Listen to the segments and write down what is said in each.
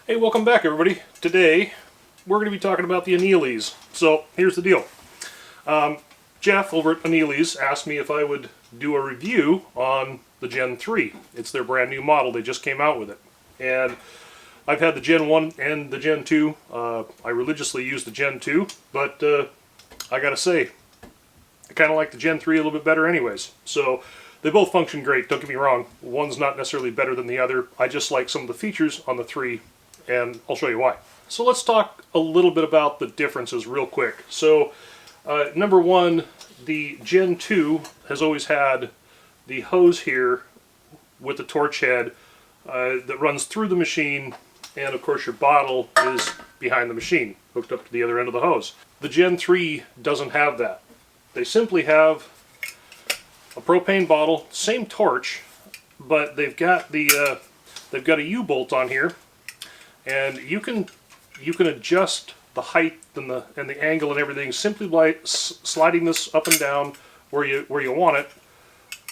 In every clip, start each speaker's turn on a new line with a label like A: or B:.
A: Hey, welcome back everybody. Today we're going to be talking about the Annealeez. So here's the deal. Jeff over at Annealeez asked me if I would do a review on the Gen 3. It's their brand new model. They just came out with it. And I've had the Gen 1 and the Gen 2. I religiously use the Gen 2, but I gotta say, I kind of like the Gen 3 a little bit better anyways. So they both function great, don't get me wrong. One's not necessarily better than the other. I just like some of the features on the 3, and I'll show you why. So let's talk a little bit about the differences real quick. So number one, the Gen 2 has always had the hose here with the torch head that runs through the machine, and of course your bottle is behind the machine, hooked up to the other end of the hose. The Gen 3 doesn't have that. They simply have a propane bottle, same torch, but they've got a U-bolt on here, and you can adjust the height and the angle and everything simply by sliding this up and down where you want it.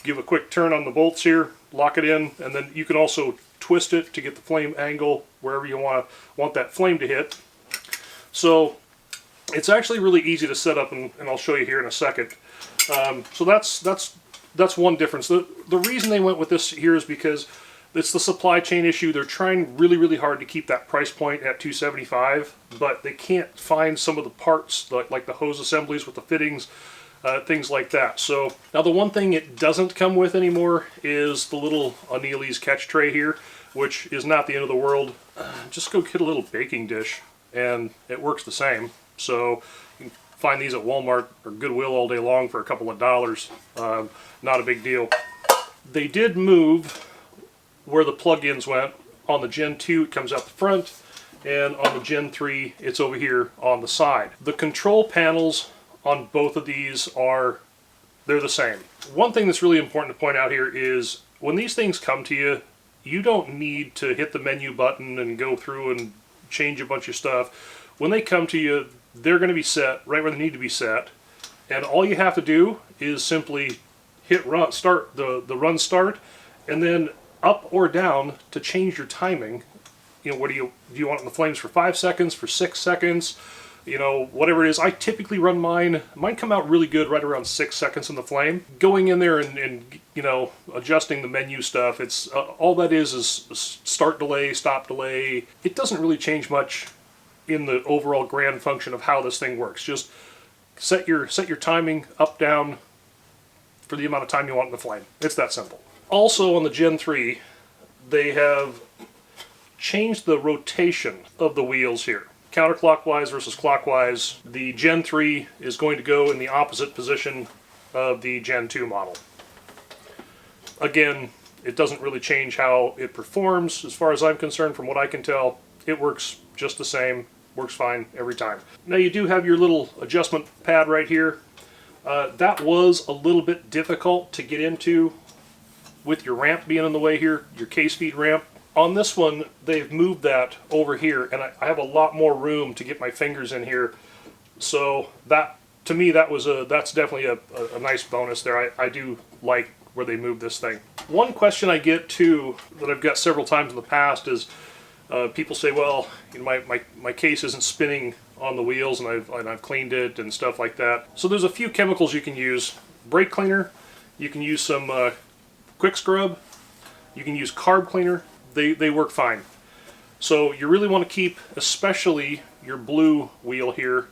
A: Give a quick turn on the bolts here, lock it in, and then you can also twist it to get the flame angle wherever you want that flame to hit. So it's actually really easy to set up, and I'll show you here in a second. So that's one difference. The reason they went with this here is because it's the supply chain issue. They're trying really, really hard to keep that price point at $275, but they can't find some of the parts, like the hose assemblies with the fittings, things like that. So now the one thing it doesn't come with anymore is the little Annealeez catch tray here, which is not the end of the world. Just go get a little baking dish, and it works the same. So you can find these at Walmart or Goodwill all day long for a couple of dollars. Not a big deal. They did move where the plug-ins went. On the Gen 2 it comes out the front, and on the Gen 3 it's over here on the side. The control panels on both of these they're the same. One thing that's really important to point out here is when these things come to you, you don't need to hit the menu button and go through and change a bunch of stuff. When they come to you, they're going to be set right where they need to be set, and all you have to do is simply hit run start, the run start, and then up or down to change your timing. You know, do you want it in the flames for 5 seconds, for 6 seconds, you know, whatever it is. I typically run mine come out really good right around 6 seconds in the flame. Going in there and you know, adjusting the menu stuff, it's all that is start delay, stop delay. It doesn't really change much in the overall grand function of how this thing works. Just set your timing up, down for the amount of time you want in the flame. It's that simple. Also on the Gen 3, they have changed the rotation of the wheels here. Counterclockwise versus clockwise. The Gen 3 is going to go in the opposite position of the Gen 2 model. Again, it doesn't really change how it performs. As far as I'm concerned, from what I can tell, it works just the same. Works fine every time. Now you do have your little adjustment pad right here. That was a little bit difficult to get into with your ramp being in the way here, your case feed ramp. On this one, they've moved that over here, and I have a lot more room to get my fingers in here. So that, to me, that's definitely a nice bonus there. I do like where they moved this thing. One question I get too, that I've got several times in the past, is people say, well, you know, my case isn't spinning on the wheels, and I've cleaned it and stuff like that. So there's a few chemicals you can use. Brake cleaner, you can use some quick scrub, you can use carb cleaner. They work fine. So you really want to keep, especially your blue wheel here,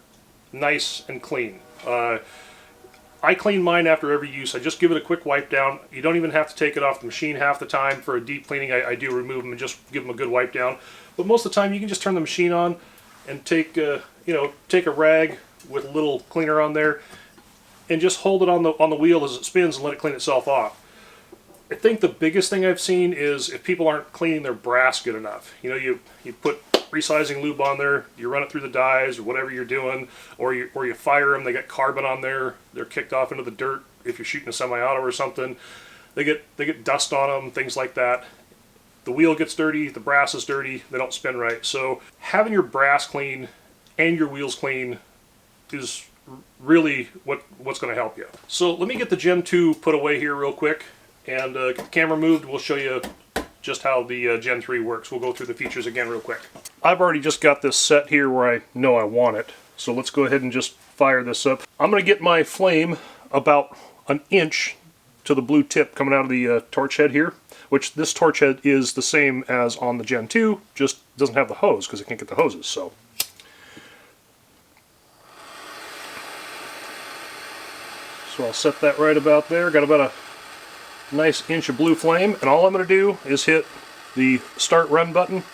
A: nice and clean. I clean mine after every use. I just give it a quick wipe down. You don't even have to take it off the machine half the time. For a deep cleaning, I do remove them and just give them a good wipe down. But most of the time, you can just turn the machine on and take a rag with a little cleaner on there and just hold it on the wheel as it spins and let it clean itself off. I think the biggest thing I've seen is if people aren't cleaning their brass good enough. You know, you put resizing lube on there, you run it through the dies or whatever you're doing, or you fire them, they get carbon on there, they're kicked off into the dirt if you're shooting a semi-auto or something. They get dust on them, things like that. The wheel gets dirty, the brass is dirty, they don't spin right. So having your brass clean and your wheels clean is really what's going to help you. So let me get the Gen 2 put away here real quick and get the camera moved. We'll show you just how the Gen 3 works. We'll go through the features again real quick. I've already just got this set here where I know I want it. So let's go ahead and just fire this up. I'm going to get my flame about an inch to the blue tip coming out of the torch head here, which this torch head is the same as on the Gen 2, just doesn't have the hose because I can't get the hoses. So I'll set that right about there. Got about a nice inch of blue flame, and all I'm going to do is hit the start run button.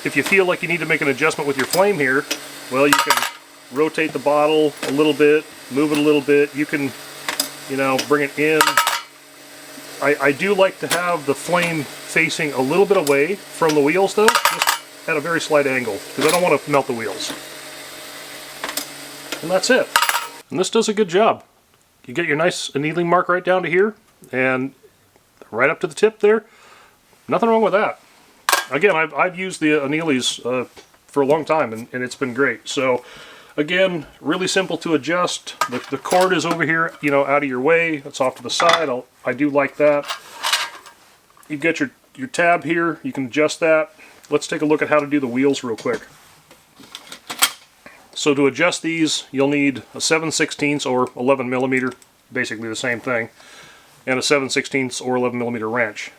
A: If you feel like you need to make an adjustment with your flame here, well, you can rotate the bottle a little bit, move it a little bit. You can, you know, bring it in. I do like to have the flame facing a little bit away from the wheels though, just at a very slight angle, because I don't want to melt the wheels. And that's it. And this does a good job. You get your nice annealing mark right down to here, and right up to the tip there. Nothing wrong with that. Again, I've used the Annealeez for a long time, and it's been great. So, again, really simple to adjust. The cord is over here, you know, out of your way. It's off to the side. I do like that. You get your tab here. You can adjust that. Let's take a look at how to do the wheels real quick. So to adjust these, you'll need a 7/16 or 11 millimeter, basically the same thing, and a 7/16 or 11 millimeter wrench.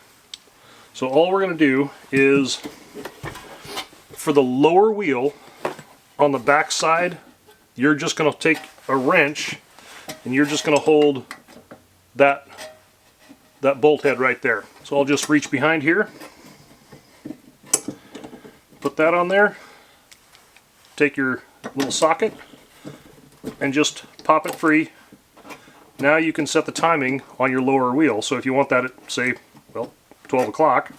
A: So all we're going to do is, for the lower wheel on the back side, you're just going to take a wrench and you're just going to hold that bolt head right there. So I'll just reach behind here, put that on there, take your little socket and just pop it free. Now you can set the timing on your lower wheel. So if you want that at, say, well, 12 o'clock,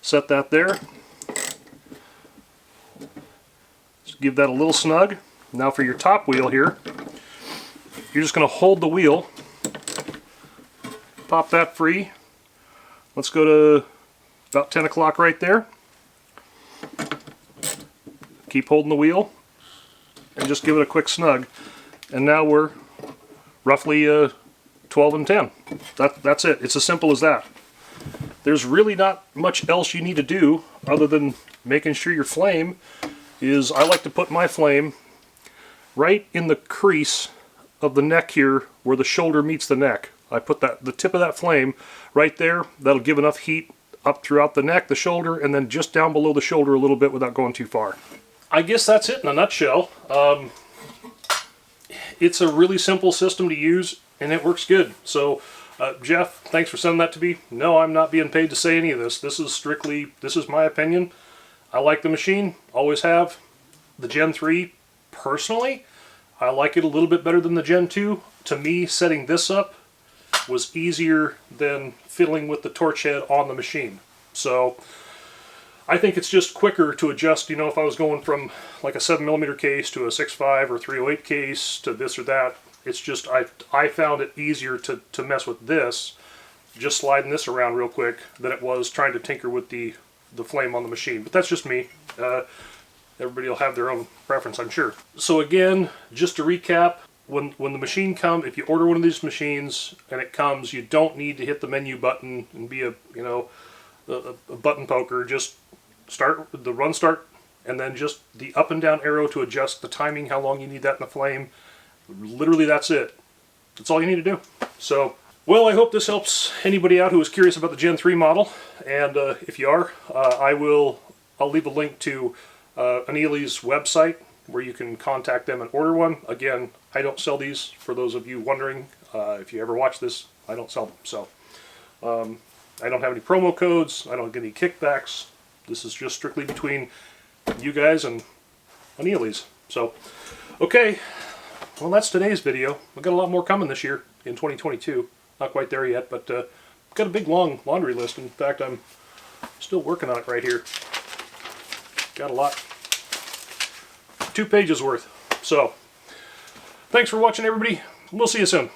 A: set that there. Just give that a little snug. Now for your top wheel here, you're just going to hold the wheel, pop that free. Let's go to about 10 o'clock right there. Keep holding the wheel and just give it a quick snug. And now we're roughly 12 and 10. That's it. It's as simple as that. There's really not much else you need to do other than making sure your flame is, I like to put my flame right in the crease of the neck here where the shoulder meets the neck. I put the tip of that flame right there. That'll give enough heat up throughout the neck, the shoulder, and then just down below the shoulder a little bit without going too far. I guess that's it in a nutshell. It's a really simple system to use, and it works good. So, Jeff, thanks for sending that to me. No, I'm not being paid to say any of this. This is my opinion. I like the machine, always have. The Gen 3, personally, I like it a little bit better than the Gen 2. To me, setting this up was easier than fiddling with the torch head on the machine. So, I think it's just quicker to adjust, you know, if I was going from like a 7mm case to a 6.5 or 308 case to this or that. It's just, I found it easier to mess with this, just sliding this around real quick, than it was trying to tinker with the flame on the machine. But that's just me. Everybody will have their own preference, I'm sure. So again, just to recap, when the machine comes, if you order one of these machines and it comes, you don't need to hit the menu button and be a button poker. Just start the run start, and then just the up and down arrow to adjust the timing, how long you need that in the flame. Literally, that's it. That's all you need to do. So, well, I hope this helps anybody out who is curious about the Gen 3 model. And if you are, I'll leave a link to Annealeez's website where you can contact them and order one. Again, I don't sell these, for those of you wondering. If you ever watch this, I don't sell them. So, I don't have any promo codes. I don't get any kickbacks. This is just strictly between you guys and Annealeez. So, okay. Well, that's today's video. We've got a lot more coming this year in 2022. Not quite there yet, but got a big long laundry list. In fact, I'm still working on it right here. Got a lot. 2 pages worth. So, thanks for watching, everybody. We'll see you soon.